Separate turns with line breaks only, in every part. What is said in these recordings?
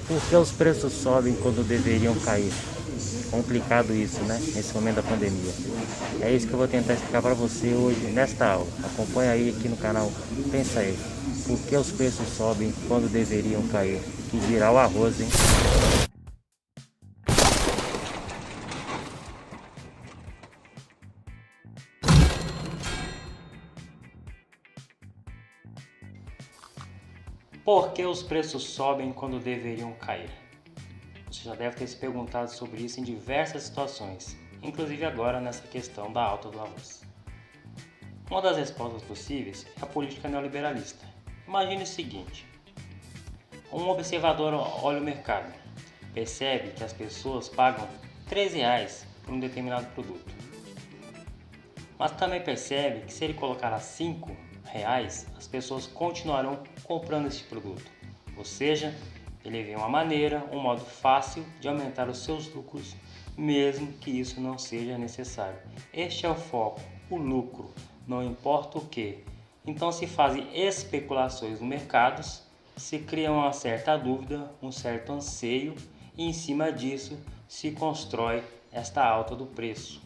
Por que os preços sobem quando deveriam cair? Complicado isso, né? Nesse momento da pandemia. É isso que eu vou tentar explicar para você hoje nesta aula. Acompanha aí aqui no canal. Pensa aí. Por que os preços sobem quando deveriam cair? Que dirá o arroz, hein? Por que os preços sobem quando deveriam cair? Você já deve ter se perguntado sobre isso em diversas situações, inclusive agora nessa questão da alta do arroz. Uma das respostas possíveis é a política neoliberalista. Imagine o seguinte: um observador olha o mercado, percebe que as pessoas pagam R$ 3 por um determinado produto, mas também percebe que se ele colocar a R$ 5, as pessoas continuarão comprando esse produto. Ou seja, ele vê uma maneira, um modo fácil de aumentar os seus lucros, mesmo que isso não seja necessário. Este é o foco, o lucro, não importa o que. Então se fazem especulações no mercado, se cria uma certa dúvida, um certo anseio e em cima disso se constrói esta alta do preço.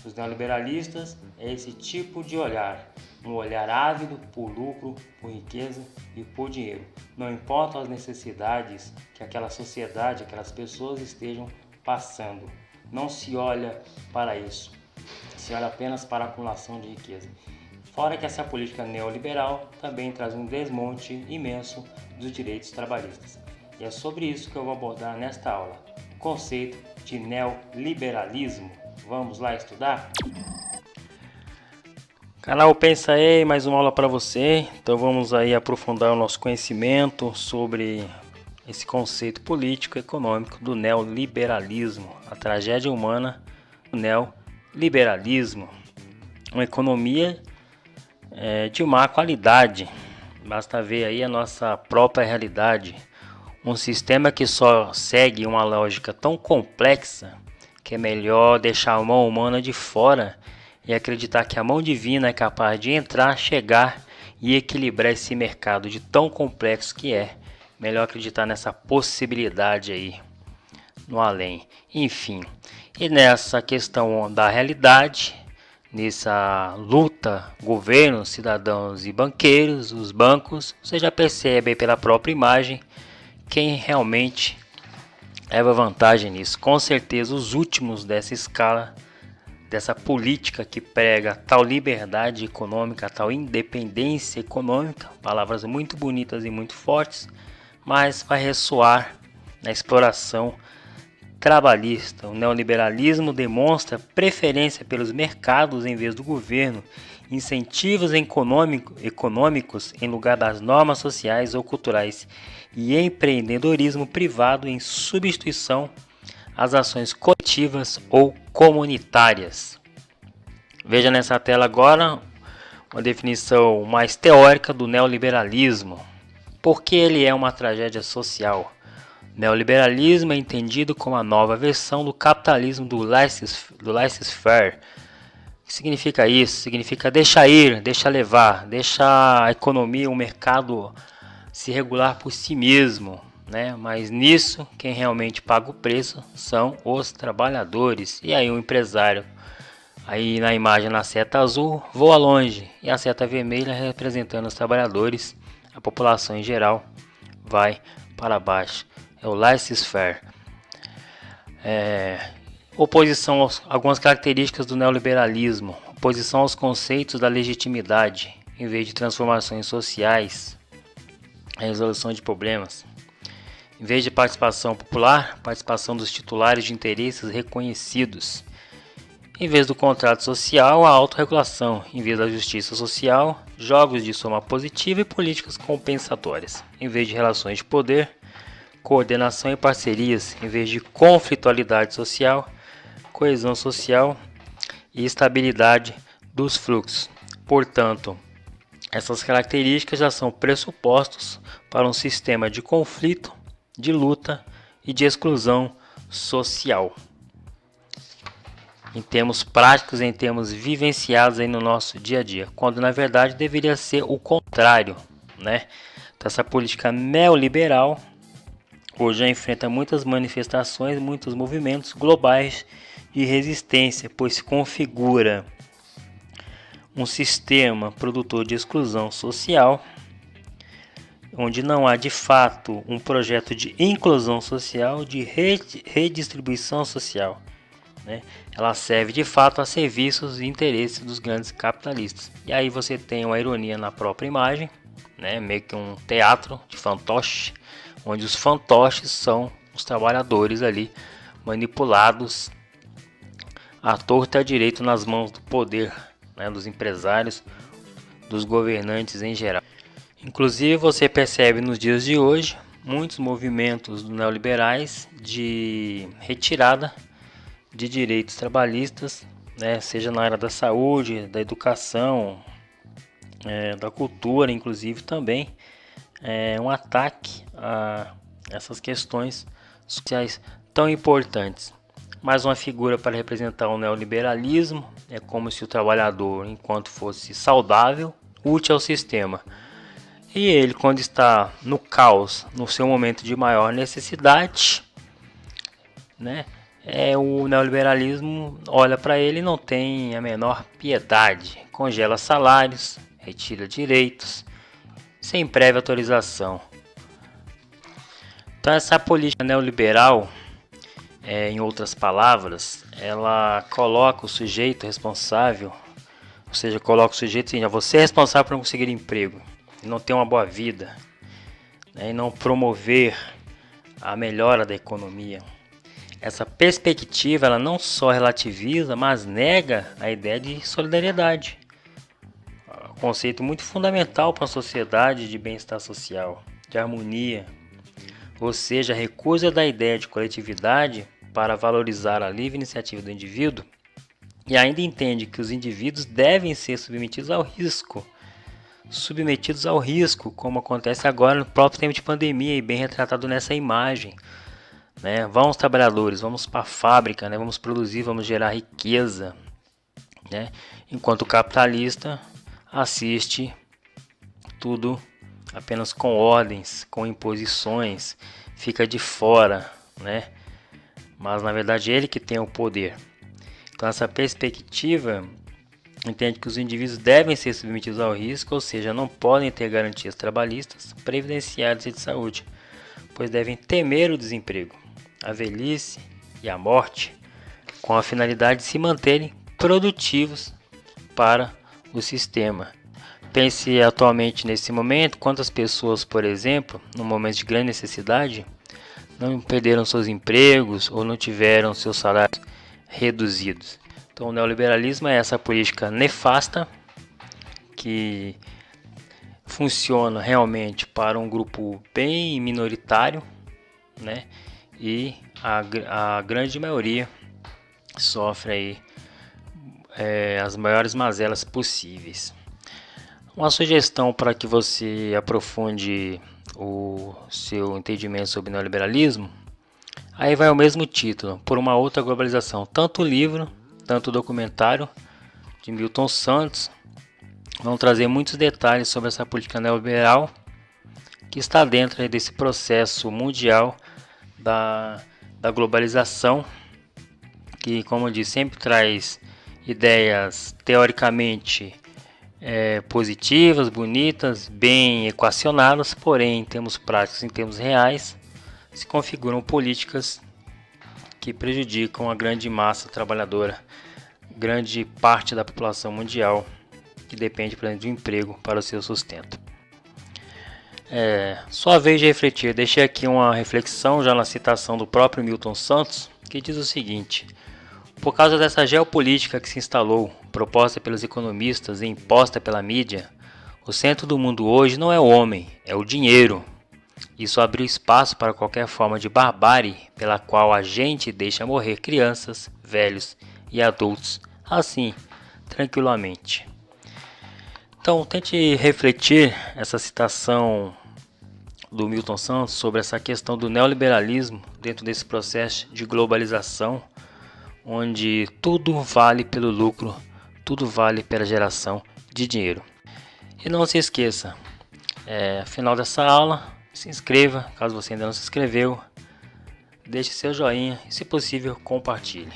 Os neoliberalistas é esse tipo de olhar, um olhar ávido por lucro, por riqueza e por dinheiro. Não importam as necessidades que aquela sociedade, aquelas pessoas estejam passando. Não se olha para isso, se olha apenas para a acumulação de riqueza. Fora que essa política neoliberal também traz um desmonte imenso dos direitos trabalhistas. E é sobre isso que eu vou abordar nesta aula, o conceito de neoliberalismo. Vamos lá estudar? Canal Pensa aí, mais uma aula para você. Então vamos aí aprofundar o nosso conhecimento sobre esse conceito político e econômico do neoliberalismo, a tragédia humana do neoliberalismo. Uma economia de má qualidade, basta ver aí a nossa própria realidade. Um sistema que só segue uma lógica tão complexa que é melhor deixar a mão humana de fora e acreditar que a mão divina é capaz de entrar, chegar e equilibrar esse mercado de tão complexo que é. Melhor acreditar nessa possibilidade aí, no além. Enfim, e nessa questão da realidade, nessa luta, governo, cidadãos e banqueiros, os bancos, você já percebe pela própria imagem quem realmente leva vantagem nisso. Com certeza os últimos dessa escala, dessa política que prega tal liberdade econômica, tal independência econômica, palavras muito bonitas e muito fortes, mas vai ressoar na exploração trabalhista. O neoliberalismo demonstra preferência pelos mercados em vez do governo, incentivos econômicos em lugar das normas sociais ou culturais e empreendedorismo privado em substituição às ações coletivas ou comunitárias. Veja nessa tela agora uma definição mais teórica do neoliberalismo. Por que ele é uma tragédia social? Neoliberalismo é entendido como a nova versão do capitalismo do laissez-faire. O que significa isso? Significa deixar ir, deixar levar, deixar a economia, o mercado se regular por si mesmo, né? Mas nisso, quem realmente paga o preço são os trabalhadores. E aí o empresário, aí na imagem na seta azul, voa longe, e a seta vermelha representando os trabalhadores, a população em geral vai para baixo. É o laissez-faire. Oposição algumas características do neoliberalismo. Oposição aos conceitos da legitimidade, em vez de transformações sociais, a resolução de problemas. Em vez de participação popular, participação dos titulares de interesses reconhecidos. Em vez do contrato social, a autorregulação. Em vez da justiça social, jogos de soma positiva e políticas compensatórias. Em vez de relações de poder, coordenação e parcerias. Em vez de conflitualidade social, coesão social e estabilidade dos fluxos. Portanto, essas características já são pressupostos para um sistema de conflito, de luta e de exclusão social. Em termos práticos, em termos vivenciados aí no nosso dia a dia, quando na verdade deveria ser o contrário, né? Então, essa política neoliberal hoje já enfrenta muitas manifestações, muitos movimentos globais de resistência, pois se configura um sistema produtor de exclusão social, onde não há de fato um projeto de inclusão social, de redistribuição social, né? Ela serve de fato a serviços e interesses dos grandes capitalistas. E aí você tem uma ironia na própria imagem, né? Meio que um teatro de fantoche, onde os fantoches são os trabalhadores ali manipulados à torta e à direita nas mãos do poder, né? Dos empresários, dos governantes em geral. Inclusive você percebe nos dias de hoje muitos movimentos neoliberais de retirada de direitos trabalhistas, né, seja na área da saúde, da educação, da cultura, inclusive também um ataque a essas questões sociais tão importantes. Mais uma figura para representar o neoliberalismo, é como se o trabalhador, enquanto fosse saudável, útil ao sistema. E ele, quando está no caos, no seu momento de maior necessidade, né, o neoliberalismo olha para ele e não tem a menor piedade. Congela salários, retira direitos, sem prévia autorização. Então essa política neoliberal, em outras palavras, ela coloca o sujeito responsável, ou seja, coloca o sujeito assim, você é responsável por não conseguir emprego, e não ter uma boa vida, né, e não promover a melhora da economia. Essa perspectiva ela não só relativiza, mas nega a ideia de solidariedade. Um conceito muito fundamental para uma sociedade de bem-estar social, de harmonia. Ou seja, recusa da ideia de coletividade para valorizar a livre iniciativa do indivíduo e ainda entende que os indivíduos devem ser submetidos ao risco, como acontece agora no próprio tempo de pandemia e bem retratado nessa imagem. Né? Vamos trabalhadores, vamos para a fábrica, né? Vamos produzir, vamos gerar riqueza, né? Enquanto o capitalista assiste tudo apenas com ordens, com imposições, fica de fora, né? Mas na verdade ele que tem o poder. Então essa perspectiva entende que os indivíduos devem ser submetidos ao risco, ou seja, não podem ter garantias trabalhistas, previdenciárias e de saúde, pois devem temer o desemprego, a velhice e a morte, com a finalidade de se manterem produtivos para o sistema. Pense atualmente nesse momento, quantas pessoas, por exemplo, no momento de grande necessidade, não perderam seus empregos ou não tiveram seus salários reduzidos. Então o neoliberalismo é essa política nefasta que funciona realmente para um grupo bem minoritário, né? E a grande maioria sofre aí as maiores mazelas possíveis. Uma sugestão para que você aprofunde o seu entendimento sobre neoliberalismo, aí vai o mesmo título, Por uma Outra Globalização. Tanto o livro, tanto o documentário de Milton Santos vão trazer muitos detalhes sobre essa política neoliberal que está dentro desse processo mundial da globalização, que, como eu disse, sempre traz ideias teoricamente positivas, bonitas, bem equacionadas, porém em termos práticos, em termos reais, se configuram políticas que prejudicam a grande massa trabalhadora, grande parte da população mundial que depende, por exemplo, de um emprego para o seu sustento. Sua vez de refletir, deixei aqui uma reflexão já na citação do próprio Milton Santos, que diz o seguinte: por causa dessa geopolítica que se instalou, proposta pelos economistas e imposta pela mídia, o centro do mundo hoje não é o homem, é o dinheiro. Isso abriu espaço para qualquer forma de barbárie pela qual a gente deixa morrer crianças, velhos e adultos, assim, tranquilamente. Então, tente refletir essa citação do Milton Santos sobre essa questão do neoliberalismo dentro desse processo de globalização, onde tudo vale pelo lucro, tudo vale pela geração de dinheiro. E não se esqueça, final dessa aula, Se inscreva, caso você ainda não se inscreveu. Deixe seu joinha e, se possível, compartilhe.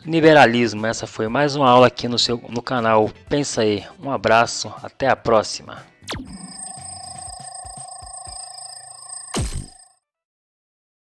Liberalismo, essa foi mais uma aula aqui no canal Pensa aí. Um abraço, até a próxima.